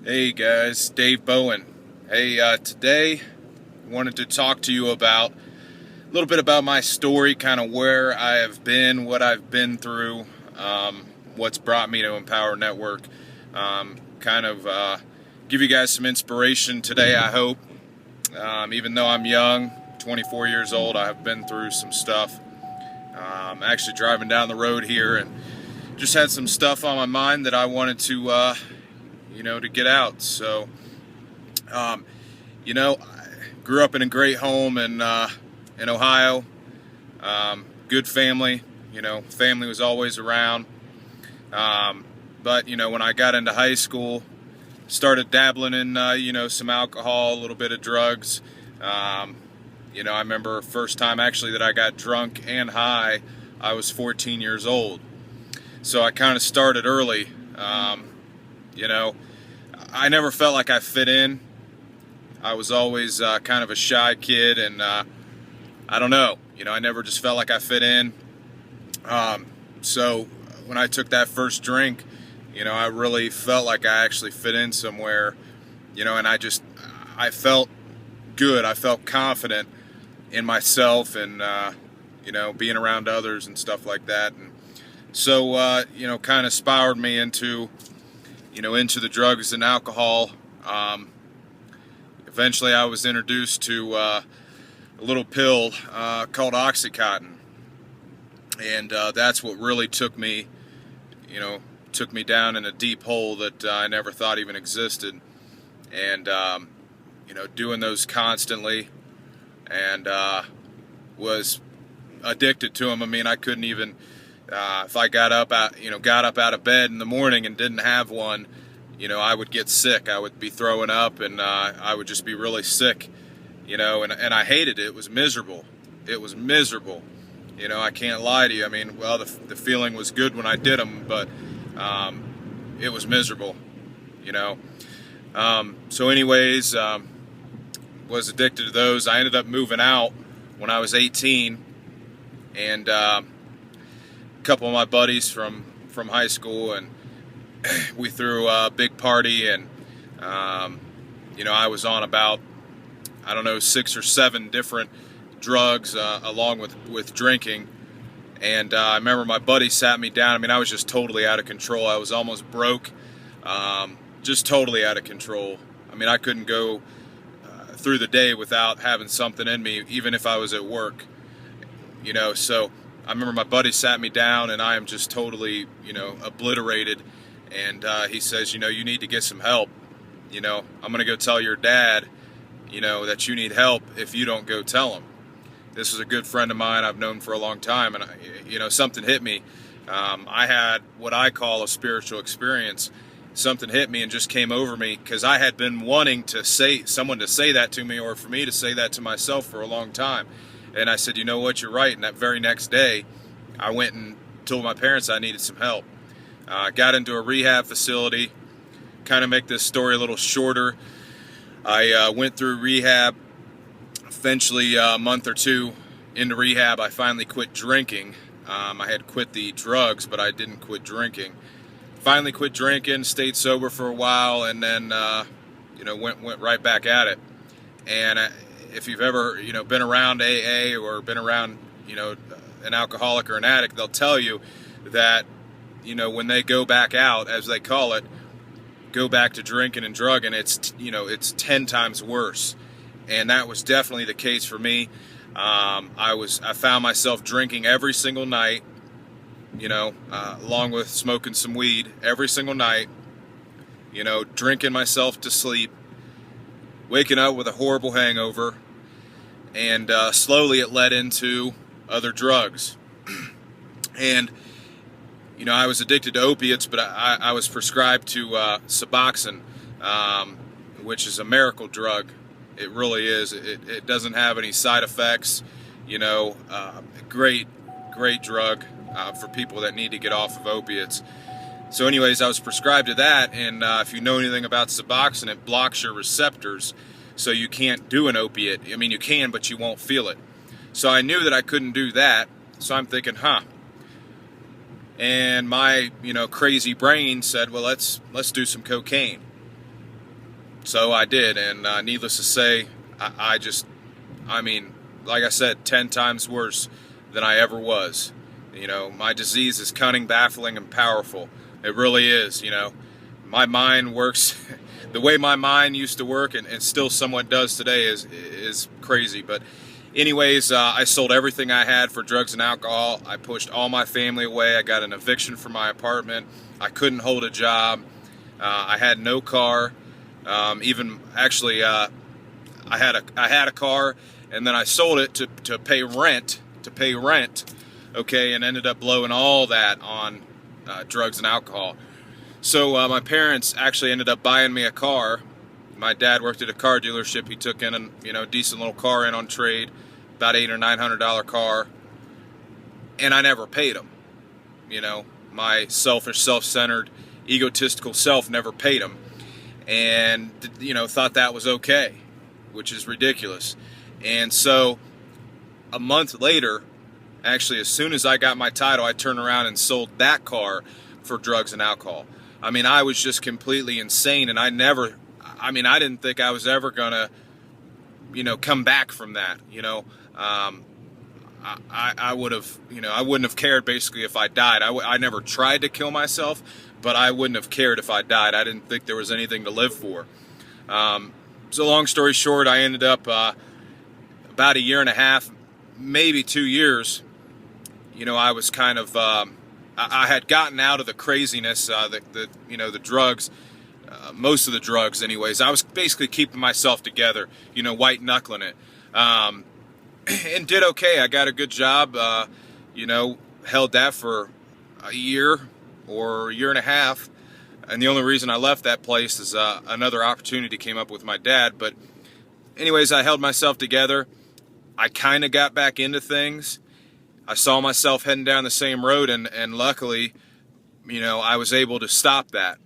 Hey guys, Dave Bowen. Hey, today wanted to talk to you about a little bit about my story, kind of where I have been, what I've been through, what's brought me to Empower Network. Give you guys some inspiration today, I hope. Even though I'm young, 24 years old, I have been through some stuff. Actually driving down the road here and just had some stuff on my mind that I wanted to get out. So, I grew up in a great home in Ohio. Good family. Family was always around. But when I got into high school, started dabbling in some alcohol, a little bit of drugs. I remember first time actually that I got drunk and high, I was 14 years old. So I kind of started early. I never felt like I fit in. I was always kind of a shy kid, and I don't know. I never just felt like I fit in. So when I took that first drink, I really felt like I actually fit in somewhere, and I felt good. I felt confident in myself and, being around others and stuff like that. And so, kind of spiraled me into the drugs and alcohol. Eventually I was introduced to a little pill called Oxycontin. And that's what really took me down in a deep hole that I never thought even existed. And, doing those constantly, and was addicted to them. I mean, I couldn't even, if I got up out of bed in the morning and didn't have one, I would get sick. I would be throwing up, and I would just be really sick, and I hated it. It was miserable. It was miserable. I can't lie to you. I mean, well, the feeling was good when I did them, but it was miserable, So anyways, was addicted to those. I ended up moving out when I was 18, and a couple of my buddies from high school, and we threw a big party, and I was on about, I don't know, 6 or 7 different drugs along with drinking. And I remember my buddy sat me down. I mean, I was just totally out of control. I was almost broke, just totally out of control. I mean, I couldn't go through the day without having something in me, even if I was at work. So I remember my buddy sat me down, and I am just totally, obliterated. And he says, you need to get some help. I'm going to go tell your dad, that you need help if you don't go tell him. This is a good friend of mine I've known for a long time, and something hit me. I had what I call a spiritual experience. Something hit me and just came over me, because I had been wanting someone to say that to me, or for me to say that to myself, for a long time. And I said, you know what, you're right. And that very next day, I went and told my parents I needed some help. Got into a rehab facility. Kind of make this story a little shorter, I went through rehab. Eventually, a month or 2 into rehab, I finally quit drinking. I had quit the drugs, but I didn't quit drinking. Finally quit drinking, stayed sober for a while, and then went right back at it. And if you've ever been around AA, or been around an alcoholic or an addict, they'll tell you that when they go back out, as they call it, go back to drinking and drugging, it's 10 times worse. And that was definitely the case for me. I found myself drinking every single night, along with smoking some weed every single night, drinking myself to sleep, waking up with a horrible hangover, and slowly it led into other drugs. And, I was addicted to opiates, but I was prescribed to Suboxone, which is a miracle drug. It really is. It doesn't have any side effects. Great drug for people that need to get off of opiates. So anyways, I was prescribed to that, and if you know anything about Suboxone, it blocks your receptors, so you can't do an opiate. I mean, you can, but you won't feel it. So I knew that I couldn't do that, so I'm thinking, And my, crazy brain said, well, let's do some cocaine. So I did, and needless to say, I mean, like I said, 10 times worse than I ever was. My disease is cunning, baffling, and powerful. It really is. My mind works the way my mind used to work, and still somewhat does today, is crazy. But anyways, I sold everything I had for drugs and alcohol. I pushed all my family away. I got an eviction from my apartment. I couldn't hold a job. I had no car. Even actually, I had a car, and then I sold it to pay rent. Okay, and ended up blowing all that on drugs and alcohol. So my parents actually ended up buying me a car. My dad worked at a car dealership. He took in a decent little car in on trade, about $800 or $900 car, and I never paid him. My selfish, self-centered, egotistical self never paid him, and thought that was okay, which is ridiculous. And so a month later, actually, as soon as I got my title, I turned around and sold that car for drugs and alcohol. I mean, I was just completely insane, and I didn't think I was ever gonna, come back from that. I would have, I wouldn't have cared basically if I died. I never tried to kill myself, but I wouldn't have cared if I died. I didn't think there was anything to live for. So long story short, I ended up about a year and a half, maybe 2 years. I was kind of, I had gotten out of the craziness, the drugs, most of the drugs anyways. I was basically keeping myself together, white knuckling it, and did okay. I got a good job, held that for a year or a year and a half. And the only reason I left that place is another opportunity came up with my dad. But anyways, I held myself together. I kind of got back into things. I saw myself heading down the same road, and luckily, I was able to stop that.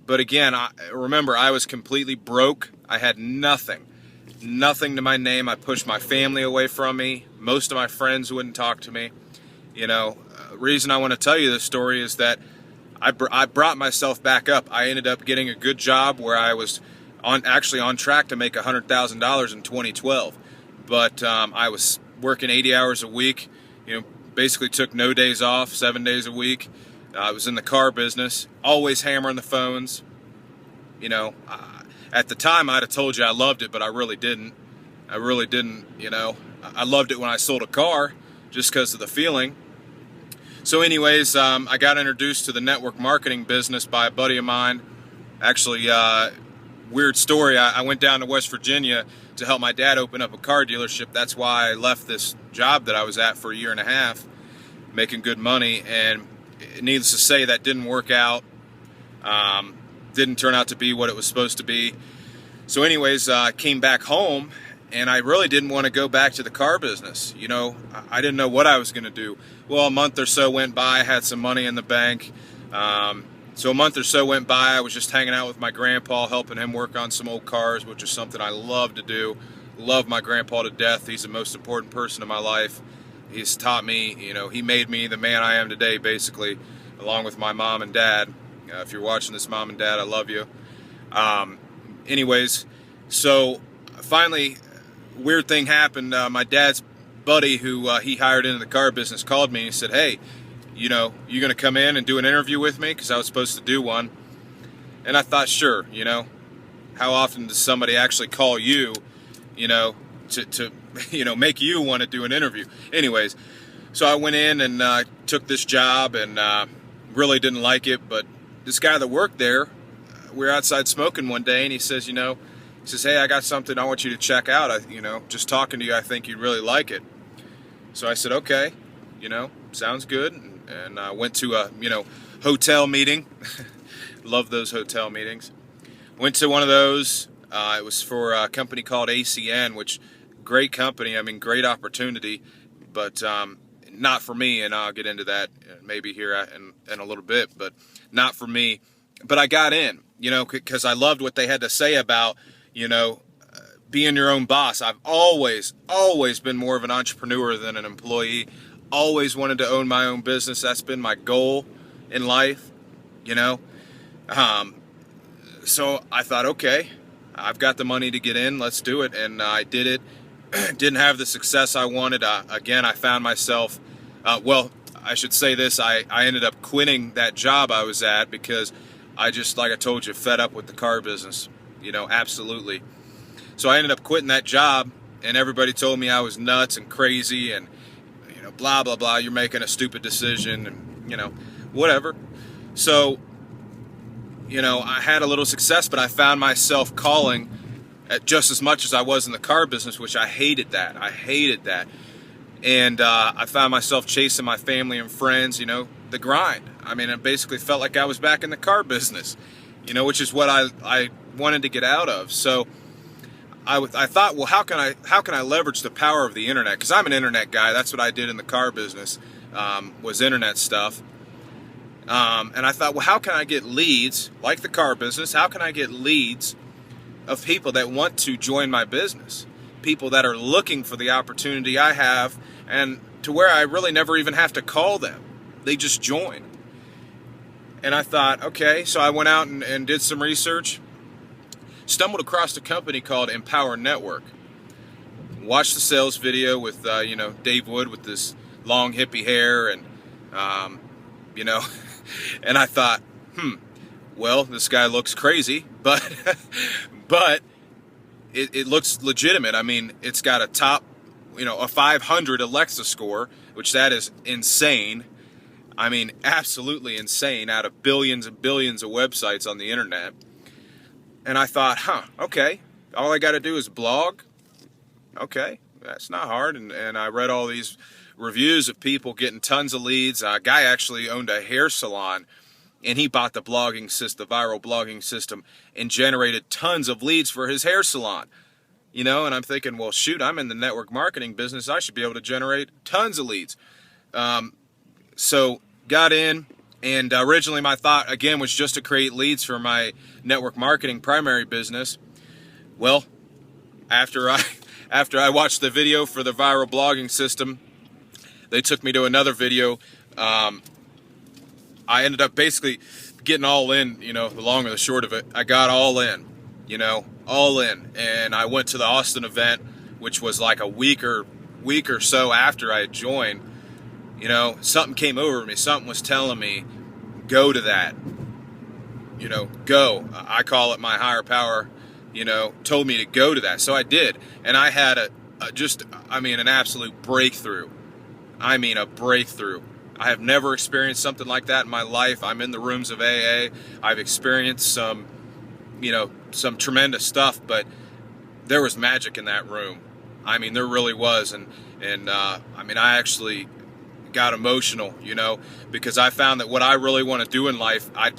But again, remember, I was completely broke. I had nothing to my name. I pushed my family away from me. Most of my friends wouldn't talk to me. Reason I want to tell you this story is that I brought myself back up. I ended up getting a good job where I was actually on track to make $100,000 in 2012. But I was working 80 hours a week. Basically took no days off, 7 days a week. I was in the car business, always hammering the phones. At the time I'd have told you I loved it, but I really didn't. I loved it when I sold a car, just because of the feeling. So anyways, I got introduced to the network marketing business by a buddy of mine. Actually, weird story, I went down to West Virginia to help my dad open up a car dealership. That's why I left this job that I was at for a year and a half, making good money, and needless to say, that didn't work out. Didn't turn out to be what it was supposed to be. So anyways, I came back home, and I really didn't want to go back to the car business. I didn't know what I was going to do. Well, a month or so went by. I had some money in the bank. So a month or so went by. I was just hanging out with my grandpa, helping him work on some old cars, which is something I love to do. Love my grandpa to death. He's the most important person in my life. He's taught me, he made me the man I am today, basically, along with my mom and dad. If you're watching this, Mom and Dad, I love you. Anyways, so finally, weird thing happened. My dad's buddy, who he hired into the car business, called me and he said, "Hey, you going to come in and do an interview with me?" Because I was supposed to do one. And I thought, sure, how often does somebody actually call you, to make you want to do an interview? Anyways, so I went in and took this job, and really didn't like it. But this guy that worked there, we were outside smoking one day, and he says, he says, "Hey, I got something I want you to check out. Just talking to you, I think you'd really like it." So I said, "Okay, sounds good." And I went to a, hotel meeting. Love those hotel meetings. Went to one of those. It was for a company called ACN, which, great company. Great opportunity, but not for me. And I'll get into that maybe here in a little bit, but not for me. But I got in, because I loved what they had to say about, being your own boss. I've always been more of an entrepreneur than an employee. Always wanted to own my own business. That's been my goal in life, So I thought, okay, I've got the money to get in, let's do it. And I did it. Didn't have the success I wanted. Again, I found myself, well, I should say this, I ended up quitting that job I was at because I just, like I told you, fed up with the car business, absolutely. So I ended up quitting that job, and everybody told me I was nuts and crazy and, blah, blah, blah, you're making a stupid decision and, whatever. So, I had a little success, but I found myself calling at just as much as I was in the car business, which I hated that. And I found myself chasing my family and friends, the grind. I mean, it basically felt like I was back in the car business, which is what I wanted to get out of. So I thought, well, how can I leverage the power of the internet? Because I'm an internet guy. That's what I did in the car business, was internet stuff. And I thought, well, how can I get leads, like the car business? How can I get leads of people that want to join my business? People that are looking for the opportunity I have, and to where I really never even have to call them. They just join. And I thought, okay, so I went out and did some research. Stumbled across a company called Empower Network. Watched the sales video with, Dave Wood with this long hippie hair and, and I thought, well, this guy looks crazy, but it looks legitimate. I mean, it's got a top, a 500 Alexa score, which that is insane. I mean, absolutely insane, out of billions and billions of websites on the internet. And I thought, okay, all I got to do is blog. Okay, that's not hard. And I read all these reviews of people getting tons of leads. A guy actually owned a hair salon, and he bought the viral blogging system, and generated tons of leads for his hair salon. And I'm thinking, well, shoot, I'm in the network marketing business. I should be able to generate tons of leads. So got in, and originally my thought, again, was just to create leads for my network marketing primary business. Well, after I watched the video for the viral blogging system, they took me to another video. I ended up basically getting all in, the long or the short of it. I got all in, all in. And I went to the Austin event, which was like a week or so after I had joined. Something came over me. Something was telling me, go to that. Go. I call it my higher power, told me to go to that. So I did. And I had an absolute breakthrough. I mean, a breakthrough. I have never experienced something like that in my life. I'm in the rooms of AA. I've experienced some tremendous stuff, but there was magic in that room. I mean, there really was. And I actually got emotional, because I found that what I really want to do in life, I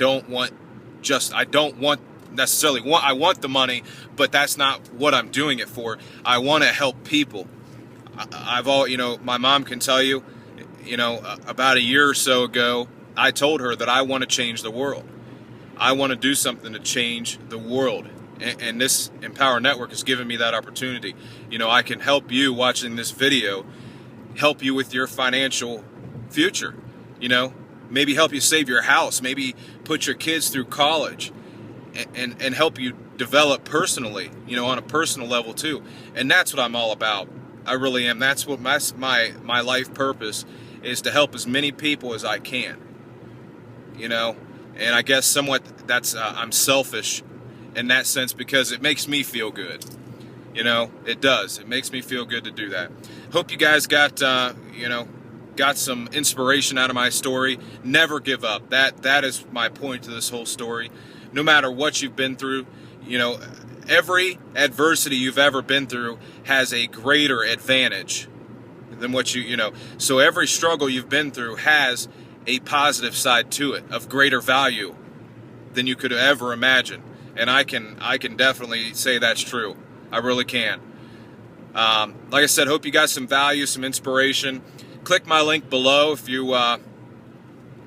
want the money, but that's not what I'm doing it for. I want to help people. My mom can tell you, about a year or so ago, I told her that I want to change the world. I want to do something to change the world. And this Empower Network has given me that opportunity. I can help you watching this video, help you with your financial future. Maybe help you save your house, maybe put your kids through college, and help you develop personally, on a personal level too. And that's what I'm all about. I really am. That's what my life purpose is, to help as many people as I can. And I guess somewhat that's I'm selfish in that sense, because it makes me feel good. It does. It makes me feel good to do that. Hope you guys got some inspiration out of my story. Never give up. That is my point to this whole story. No matter what you've been through, every adversity you've ever been through has a greater advantage than what so every struggle you've been through has a positive side to it, of greater value than you could ever imagine. And I can definitely say that's true. I really can. Like I said, hope you got some value, some inspiration. Click my link below if you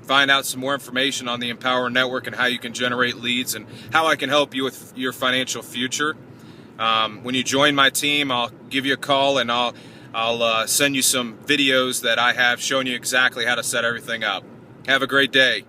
find out some more information on the Empower Network and how you can generate leads and how I can help you with your financial future. When you join my team, I'll give you a call, and I'll send you some videos that I have showing you exactly how to set everything up. Have a great day.